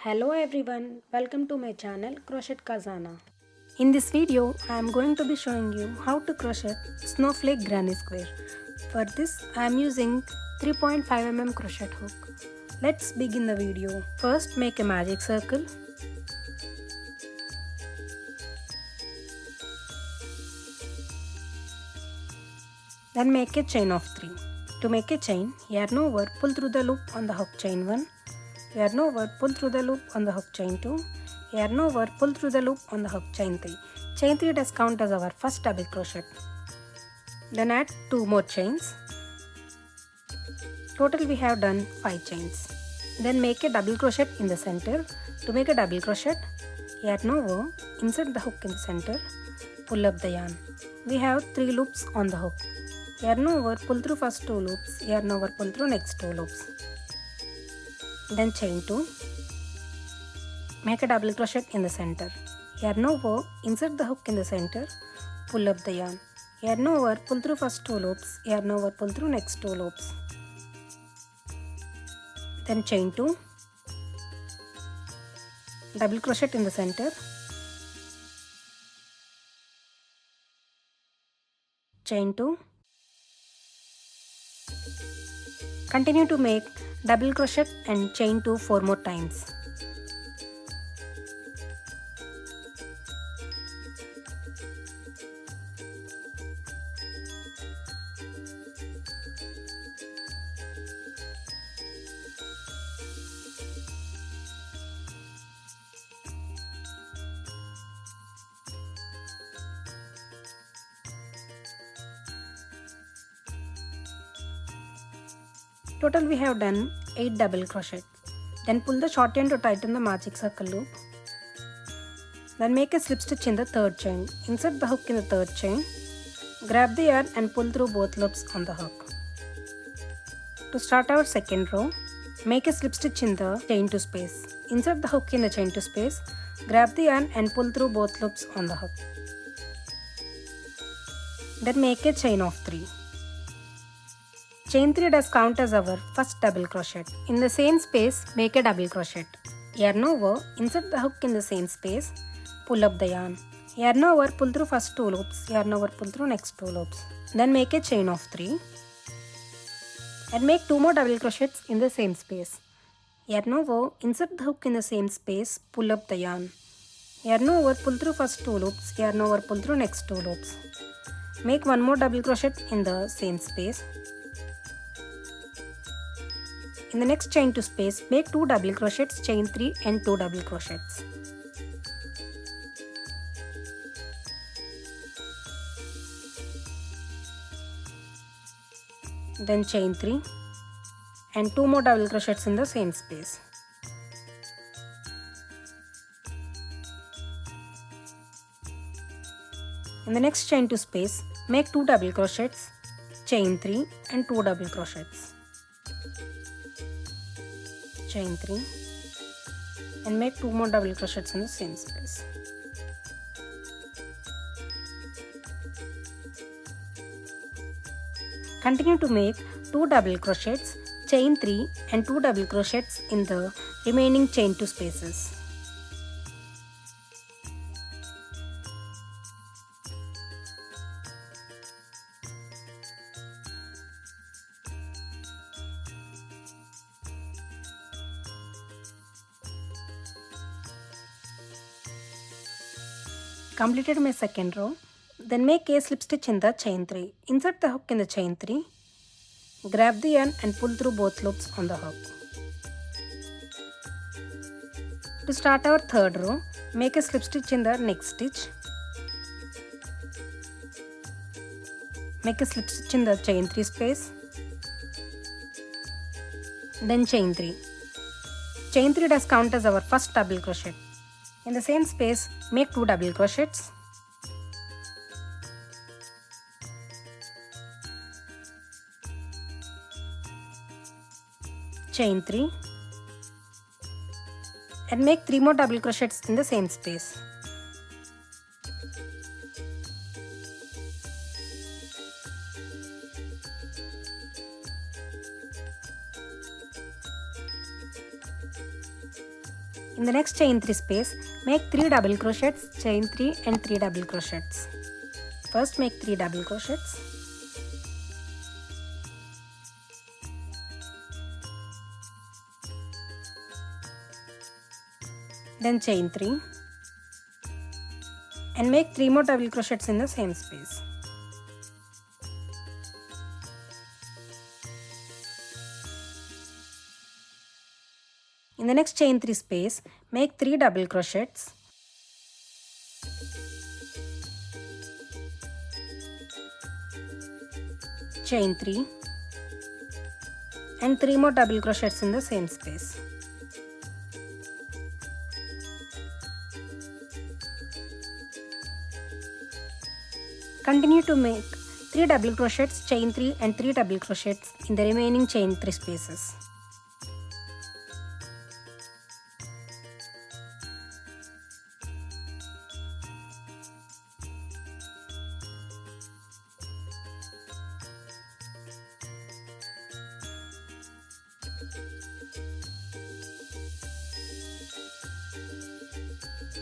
Hello everyone, welcome to my channel Crochet Khazana. In this video, I am going to be showing you how to crochet snowflake granny square. For this, I am using 3.5 mm crochet hook. Let's begin the video. First, make a magic circle. Then make a chain of 3. To make a chain, yarn over, pull through the loop on the hook chain 1. Yarn over, pull through the loop on the hook chain 2. Yarn over, pull through the loop on the hook chain 3. Chain 3 does count as our first double crochet. Then add 2 more chains. Total we have done 5 chains. Then make a double crochet in the center. To make a double crochet, yarn over, insert the hook in the center, pull up the yarn. We have 3 loops on the hook. Yarn over, pull through first 2 loops, yarn over, pull through next 2 loops. Then chain 2. Make a double crochet in the center. Yarn over, insert the hook in the center, pull up the yarn. Yarn over, pull through first 2 loops, yarn over, pull through next 2 loops. Then chain 2. Double crochet in the center. Chain 2. Continue to make double crochet and chain 2 4 more times. Total we have done 8 double crochet. Then pull the short end to tighten the magic circle loop. Then make a slip stitch in the third chain. Insert the hook in the third chain. Grab the yarn and pull through both loops on the hook. To start our second row, make a slip stitch in the chain 2 space. Insert the hook in the chain 2 space. Grab the yarn and pull through both loops on the hook. Then make a chain of 3. Chain 3 does count as our first double crochet. In the same space, make a double crochet. Yarn over, insert the hook in the same space, pull up the yarn. Yarn over, pull through first 2 loops, yarn over, pull through next 2 loops. Then make a chain of 3 and make 2 more double crochets in the same space. Yarn over, insert the hook in the same space, pull up the yarn. Yarn over, pull through first 2 loops, yarn over, pull through next 2 loops. Make 1 more double crochet in the same space. In the next chain 2 space, make 2 double crochets, chain 3 and 2 double crochets. Then chain 3 and 2 more double crochets in the same space. In the next chain 2 space, make 2 double crochets, chain 3 and 2 double crochets. Chain 3 and make 2 more double crochets in the same space. Continue to make 2 double crochets, chain 3 and 2 double crochets in the remaining chain 2 spaces. Completed my second row. Then make a slip stitch in the chain 3. Insert the hook in the chain 3. Grab the yarn and pull through both loops on the hook. To start our third row, make a slip stitch in the next stitch. Make a slip stitch in the chain 3 space. Then chain 3. Chain 3 does count as our first double crochet. In the same space, make 2 double crochets. Chain 3 and make 3 more double crochets in the same space. In the next chain 3 space, make 3 double crochets, chain 3 and 3 double crochets. First make 3 double crochets. Then chain 3 and make 3 more double crochets in the same space. In the next chain 3 space, make 3 double crochets. Chain 3 and 3 more double crochets in the same space. Continue to make 3 double crochets, chain 3 and 3 double crochets in the remaining chain 3 spaces.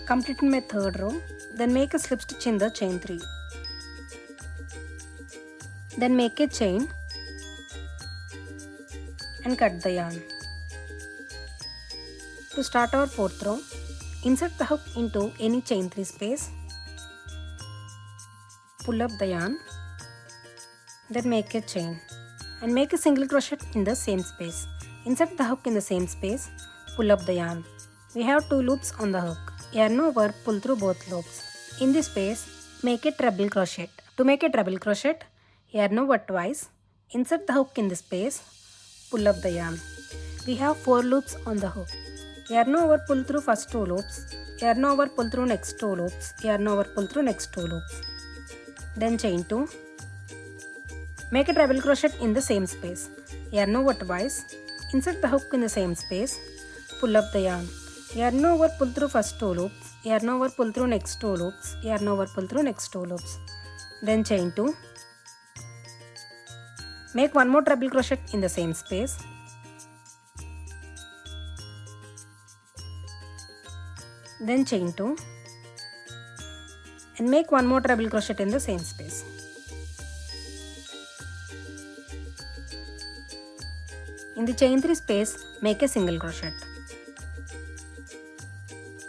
Completed my third row, then make a slip stitch in the chain 3. Then make a chain and cut the yarn. To start our fourth row, insert the hook into any chain 3 space, pull up the yarn, then make a chain and make a single crochet in the same space. Insert the hook in the same space, pull up the yarn. We have 2 loops on the hook. Yarn over, pull through both loops. In this space, make a treble crochet. To make a treble crochet, yarn over twice, insert the hook in the space, pull up the yarn. We have 4 loops on the hook. Yarn over, pull through first 2 loops, yarn over, pull through next 2 loops, yarn over, pull through next 2 loops. Then chain 2. Make a treble crochet in the same space. Yarn over twice, insert the hook in the same space, pull up the yarn. Yarn over, pull through first 2 loops, yarn over, pull through next 2 loops, yarn over, pull through next 2 loops. Then chain 2. Make 1 more treble crochet in the same space. Then chain 2 and make 1 more treble crochet in the same space. In the chain 3 space, make a single crochet.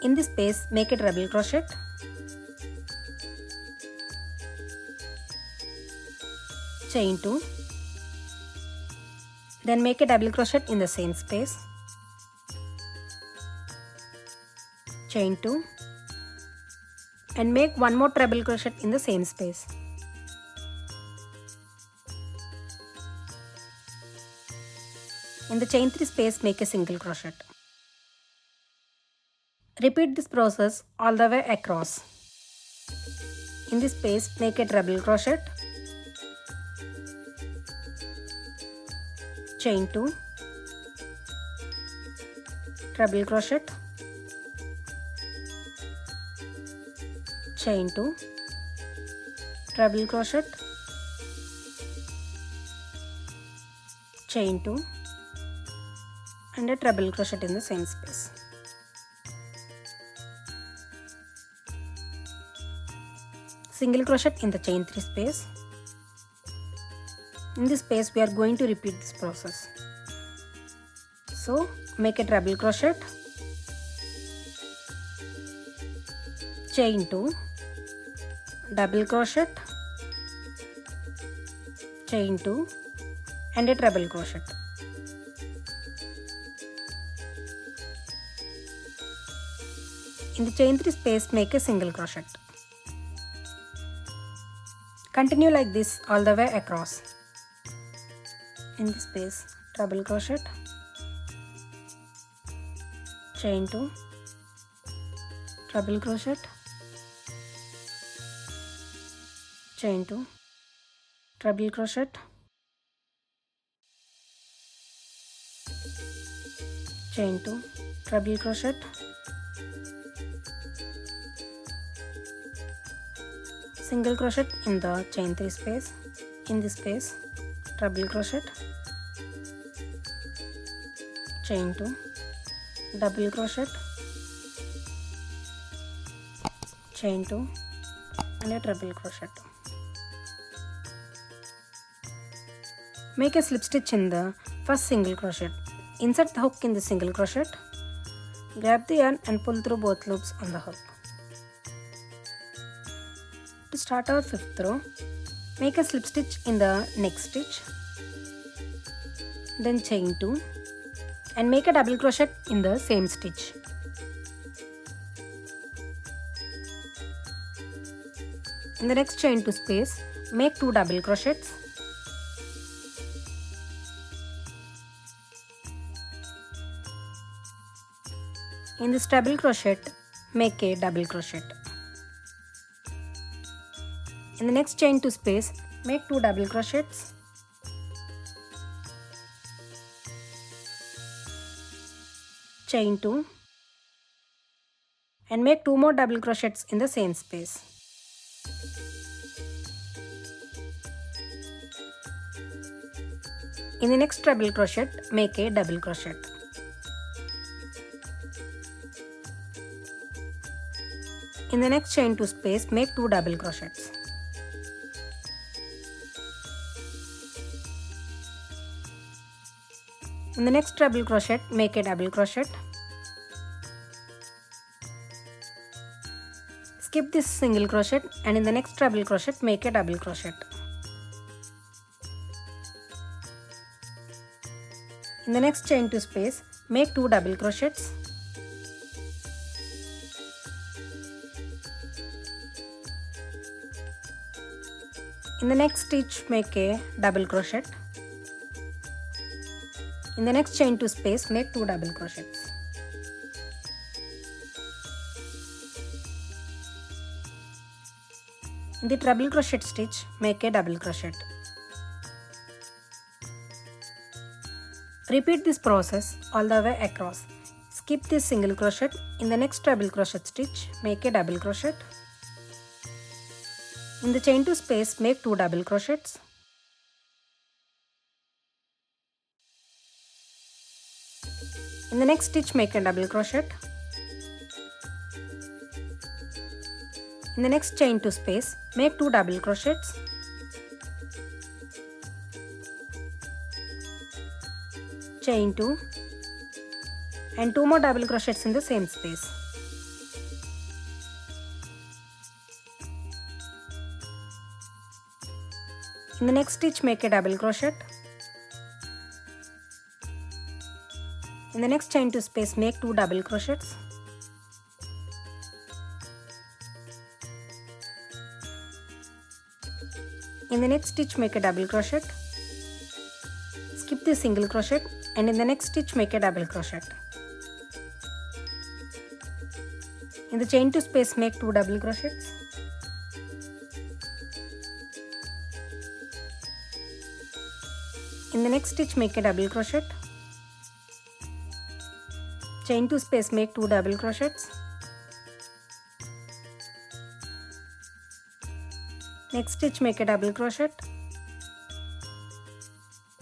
In this space, make a treble crochet. Chain 2. Then make a double crochet in the same space. Chain 2 and make 1 more treble crochet in the same space. In the chain 3 space, make a single crochet. Repeat this process all the way across. In this space, make a treble crochet. Chain 2, treble crochet, chain 2, treble crochet, chain 2 and a treble crochet in the same space. Single crochet in the chain 3 space. In this space, we are going to repeat this process. So, make a treble crochet, chain 2, double crochet, chain 2 and a treble crochet. In the chain 3 space, make a single crochet. Continue like this all the way across. In this space, treble crochet, chain 2, treble crochet, chain 2, treble crochet, chain 2, treble crochet, single crochet in the chain 3 space. In this space, treble crochet, chain 2, double crochet, chain 2 and a treble crochet. Make a slip stitch in the first single crochet. Insert the hook in the single crochet. Grab the yarn and pull through both loops on the hook. To start our 5th row, make a slip stitch in the next stitch, then chain 2 and make a double crochet in the same stitch. In the next chain 2 space, make 2 double crochets. In this double crochet, make a double crochet. In the next chain 2 space, make 2 double crochets. Chain 2 and make 2 more double crochets in the same space. In the next treble crochet, make a double crochet. In the next chain 2 space, make 2 double crochets. In the next treble crochet, make a double crochet. Skip this single crochet and in the next treble crochet, make a double crochet. In the next chain 2 space, make 2 double crochets. In the next stitch, make a double crochet. In the next chain 2 space, make 2 double crochets. In the treble crochet stitch, make a double crochet. Repeat this process all the way across. Skip this single crochet. In the next treble crochet stitch, make a double crochet. In the chain 2 space, make 2 double crochets. In the next stitch, make a double crochet. In the next chain 2 space, make 2 double crochets. Chain 2 and 2 more double crochets in the same space. In the next stitch, make a double crochet. In the next chain 2 space, make 2 double crochets. In the next stitch, make a double crochet. Skip the single crochet and in the next stitch, make a double crochet. In the chain 2 space, make 2 double crochets. In the next stitch, make a double crochet. Chain 2 space, make 2 double crochets. Next stitch, make a double crochet.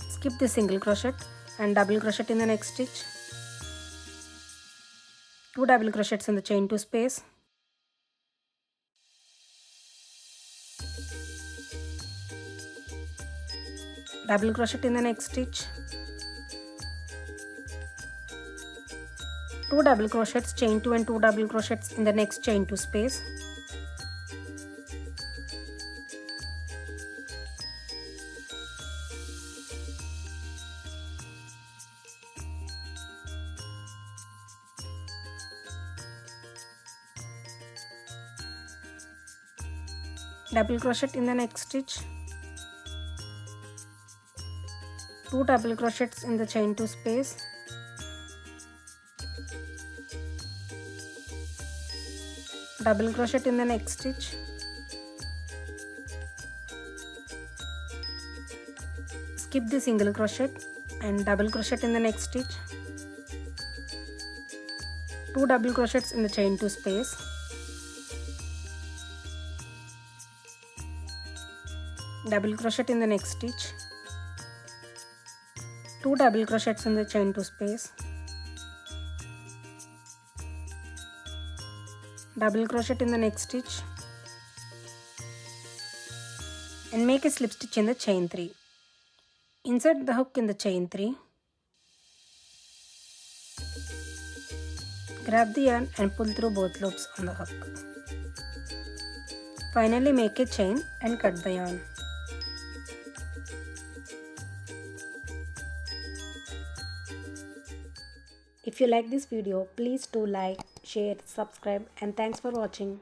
Skip the single crochet and double crochet in the next stitch. 2 double crochets in the chain 2 space. Double crochet in the next stitch. 2 double crochets, chain 2 and 2 double crochets in the next chain 2 space. Double crochet in the next stitch. 2 double crochets in the chain 2 space. Double crochet in the next stitch. Skip the single crochet and double crochet in the next stitch. 2 double crochets in the chain 2 space. Double crochet in the next stitch. 2 double crochets in the chain 2 space. double crochet in the next stitch and make a slip stitch in the chain 3. Insert the hook in the chain 3. Grab the yarn and pull through both loops on the hook. Finally make a chain and cut the yarn. If you like this video, please do like, share, subscribe, and thanks for watching.